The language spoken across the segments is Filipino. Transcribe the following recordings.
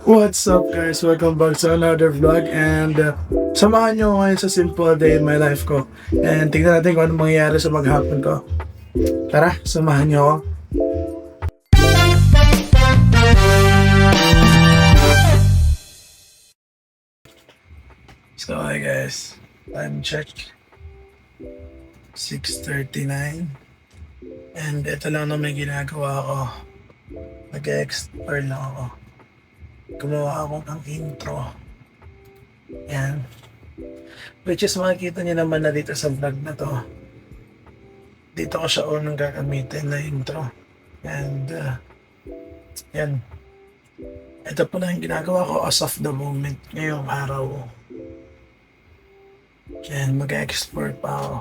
What's up guys? Welcome back to another vlog and samahan nyo ako ngayon sa simple day in my life ko and tingnan natin kung ano mangyayari sa maghapon ko. Tara, samahan nyo ako. So hi guys, time check 6:39 and ito lang na may ginagawa ko. Nag-explore lang ako. Gumawa ako ng intro. Yan. Which is makikita niyo naman na dito sa vlog na to. Dito ko siya unang gagamitin na intro. And, yan. Ito po na yung ginagawa ko as of the moment ngayong araw. Yan, mag-explore pa ako.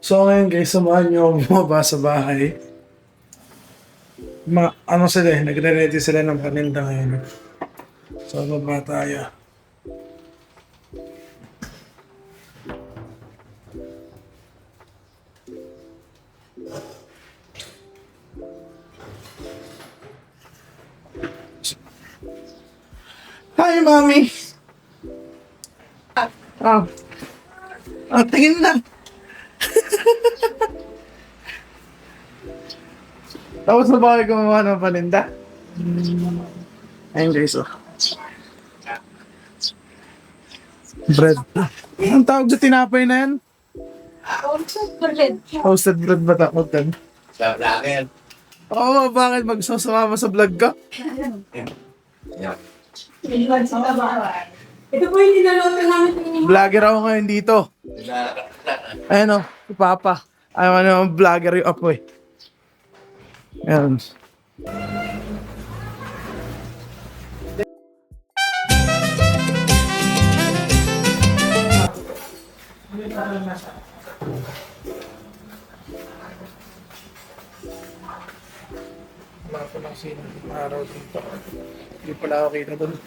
So ngayon guys, samahan niyo ako bumaba sa bahay. Ano sila nagre-ready sila ng paninda ngayon. So, baba tayo. Hi, Mommy! Tingin na! Tapos na ba kayo gumawa ng paninda? Ayun guys, oh. Bread. Ang tawag sa tinapay na yan? Toasted bread. Toasted bread ba tawag yan? Sa vlogger. Oo, bakit magsusumama sa vlog ka? Ito po yung ninaloto namin sa inyo. Vlogger ako ngayon dito. Ayan o, si Papa. Ayaw naman vlogger yung apo eh. Ayan. Wala pa lang sinong araw dito. Hindi pala ako kita doon.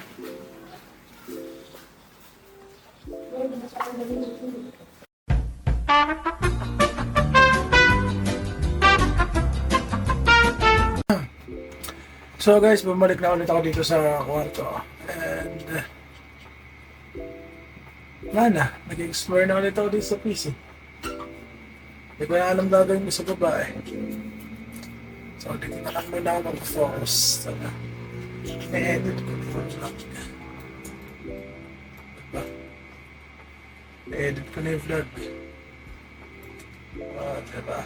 So guys, bumalik na ulit ako dito sa kwarto. And wala na, nag-explore na ulit ako dito sa PC. Hindi ko na alam gagawin ko sa baba eh. So dito na lang muna ako mag-focus. I-edit ko na yung vlog. Diba? I-edit ko na yung vlog. Diba?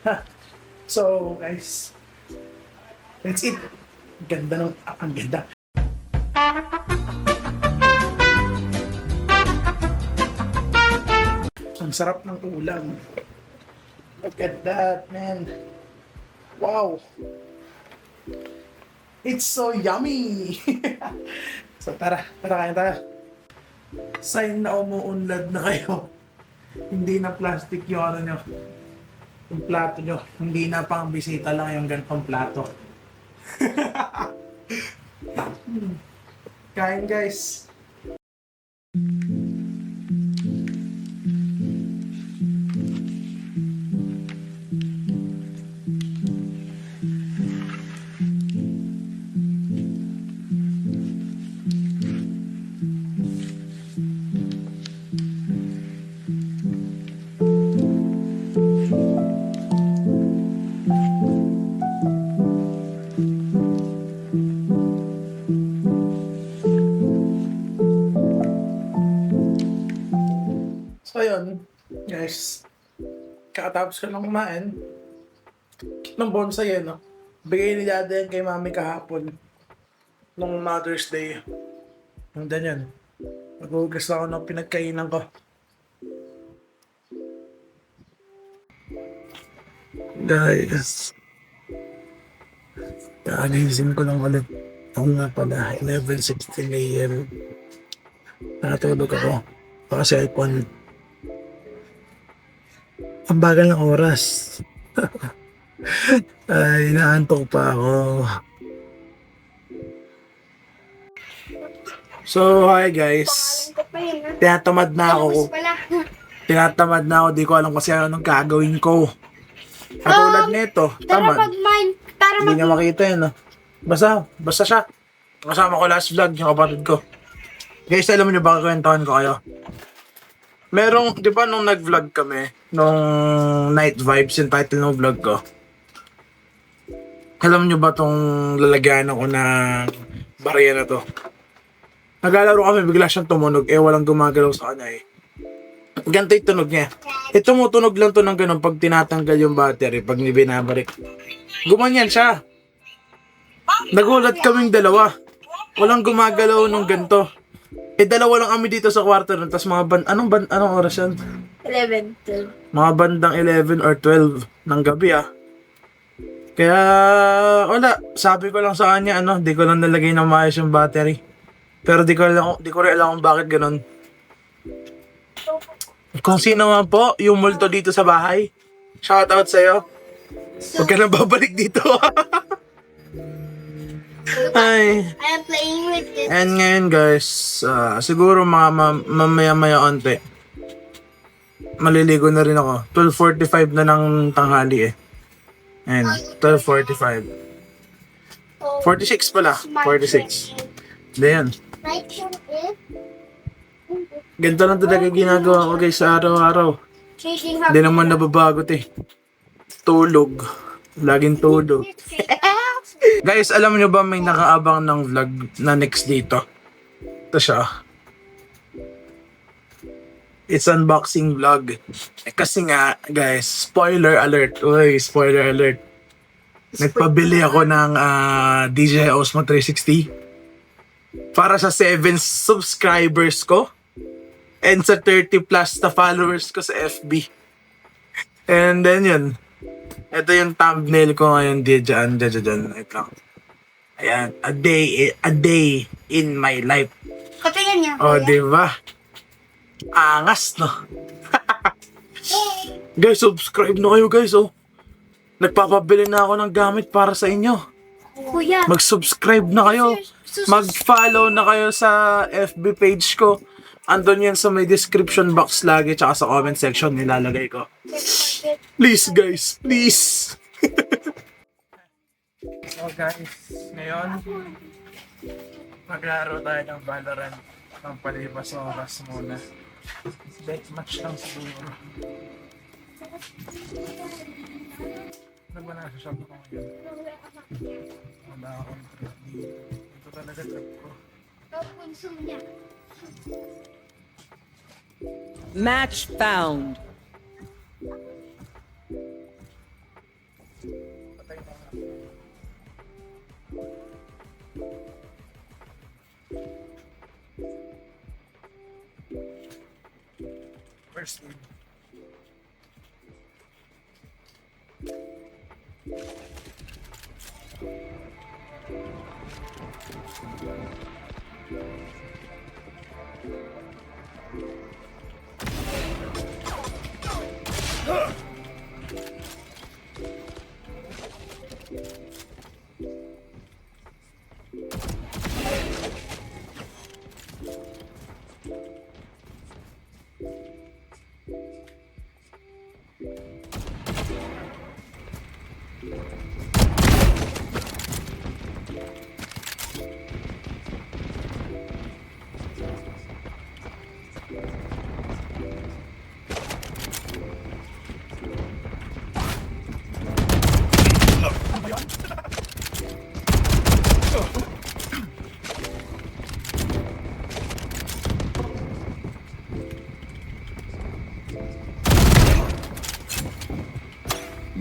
Ha! So guys, that's it. Ang ganda. Ang sarap ng ulam. Look at that, man. Wow. It's so yummy. So tara, kain tayo. Sign na umuunlad na kayo. Hindi na plastic yung ano nyo. Yung plato nyo, hindi na pang bisita lang yung ganitong plato. Kain guys. So ayun, guys, kakatapos ko lang kumain ng bonsai no? Bigay ni Dada yan kay Mami kahapon nung Mother's Day. Yung ganyan. Mag-ugas ako ng pinagkainan ko. Guys, kaagising ko lang ulit. Ako nga pala, 11:16 a.m. Nakatulog ako. Kasi iPhone. Ang bagal ng oras. Ay, inaantok pa ako. So, hi guys. Tinatamad na ako. Di ko alam kasi anong gagawin ko. Katulad nito, Para tamad. mag-mine, para Hindi niya makita yun, no? Basta siya. Kasama ko last vlog, yung kapatid ko. Guys, alam niyo ba, kwentuhan ko kayo? Merong, di ba nung nag-vlog kami, nung Night Vibes, yung title ng vlog ko, alam niyo ba tong lalagyan ako ng barya na to? Naglalaro kami, bigla siyang tumunog, walang gumagalaw sa kanya eh. Ganito yung tunog niya. Tumutunog lang to ng ganun pag tinatanggal yung battery, pag binabalik. Gumanyan siya. Nagulat kaming dalawa. Walang gumagalaw nung ganito. Dalawa lang kami dito sa kwarto nun, tapos mga anong oras yan? 11, 12. Mga bandang 11 or 12 ng gabi Kaya, wala. Sabi ko lang sa kanya, di ko lang nalagay ng maayos yung battery. Pero di ko rin alam kung bakit ganun. Kung sino man po, yung multo dito sa bahay, shoutout sa'yo. Huwag ka na babalik dito. Ay. I am playing with it. And ngayon guys, siguro mamaya-maya onte. Maliligo na rin ako. 12:45 na ng tanghali And 12:45. 46 pala. 46. Hindi yan. Ganito lang talaga ginagawa ko guys sa araw-araw. Hindi naman nababagot Tulog. Laging tulog. Guys, alam nyo ba may nakaabang ng vlog na next dito? Ito siya. It's unboxing vlog. Kasi nga, guys, spoiler alert. Uy, spoiler alert. Nagpabili ako ng DJI Osmo 360 para sa 7 subscribers ko and sa 30 plus na followers ko sa FB. And then yun. Ito yung thumbnail ko ngayon dyan. Wait lang. Ayan. A day in my life. Katingin niya. Oh, di ba? Angas, no? Guys, subscribe na kayo, guys, Nagpapabili na ako ng gamit para sa inyo. Kuya. Mag-subscribe na kayo. Mag-follow na kayo sa FB page ko. Andun yan sa may description box lagi tsaka sa comment section nilalagay ko. Please guys, please. So guys, ngayon maglaro tayo ng Valorant ng palibas oras muna. Deathmatch lang siguro. Ano ba nasa shop ko ngayon? Wala akong trip dito. Ito talaga trip ko. Match found. Patay na nga. First aid.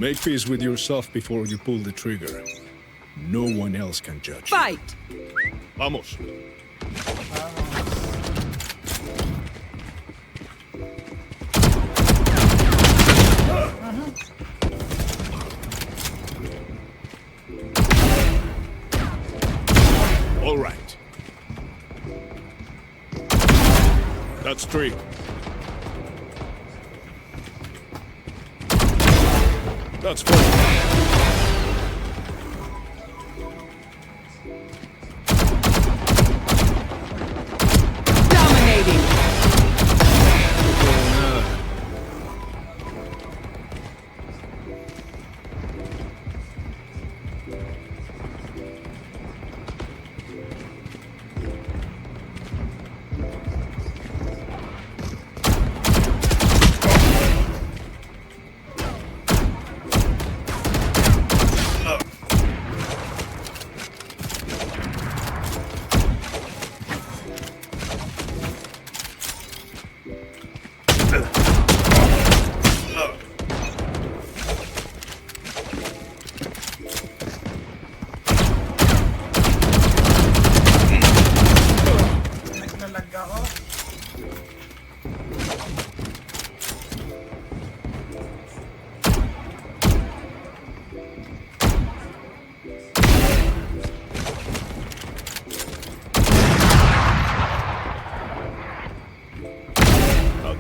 Make peace with yourself before you pull the trigger. No one else can judge. Fight! Vamos. All right. That's 3. That's 4. Dominating.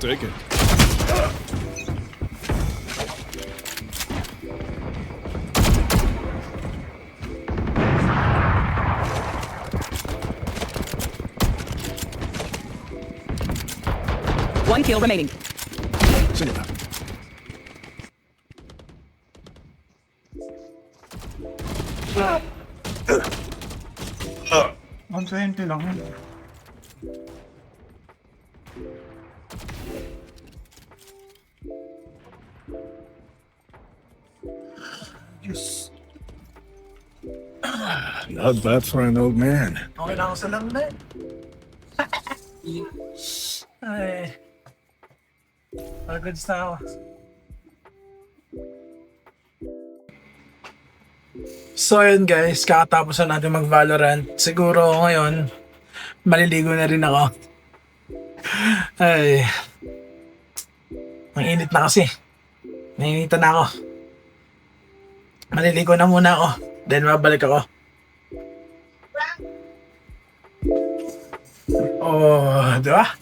Take it. One kill remaining. Sige na. 120 lang yun. Yes. Not bad for an old man. Okay lang ako sa lamda eh. Ay. Pagod na ako. So yun guys, kakatapos na natin mag-Valorant. Siguro ngayon, maliligo na rin ako. Ay. Ang init na kasi. Nainitan na ako. Maliligo na muna ako. Then mabalik ako. Oh, di ba?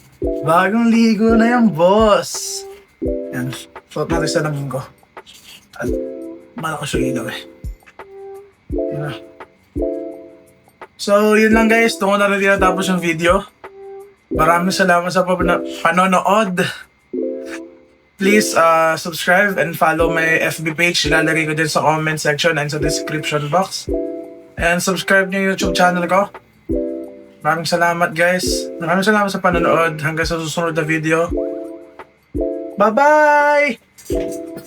Bagong ligo na yan, boss. Yan. Suot natin sa lamin ko. At malakas yung ilaw eh. Yan na. So, yun lang guys. Tungo na rin tinatapos yung video. Maraming salamat sa panonood. Please subscribe and follow my FB page. Ilalagay ko din sa comment section and sa description box. And subscribe niyo yung YouTube channel ko. Maraming salamat guys. Maraming salamat sa panonood. Hanggang sa susunod na video. Bye-bye!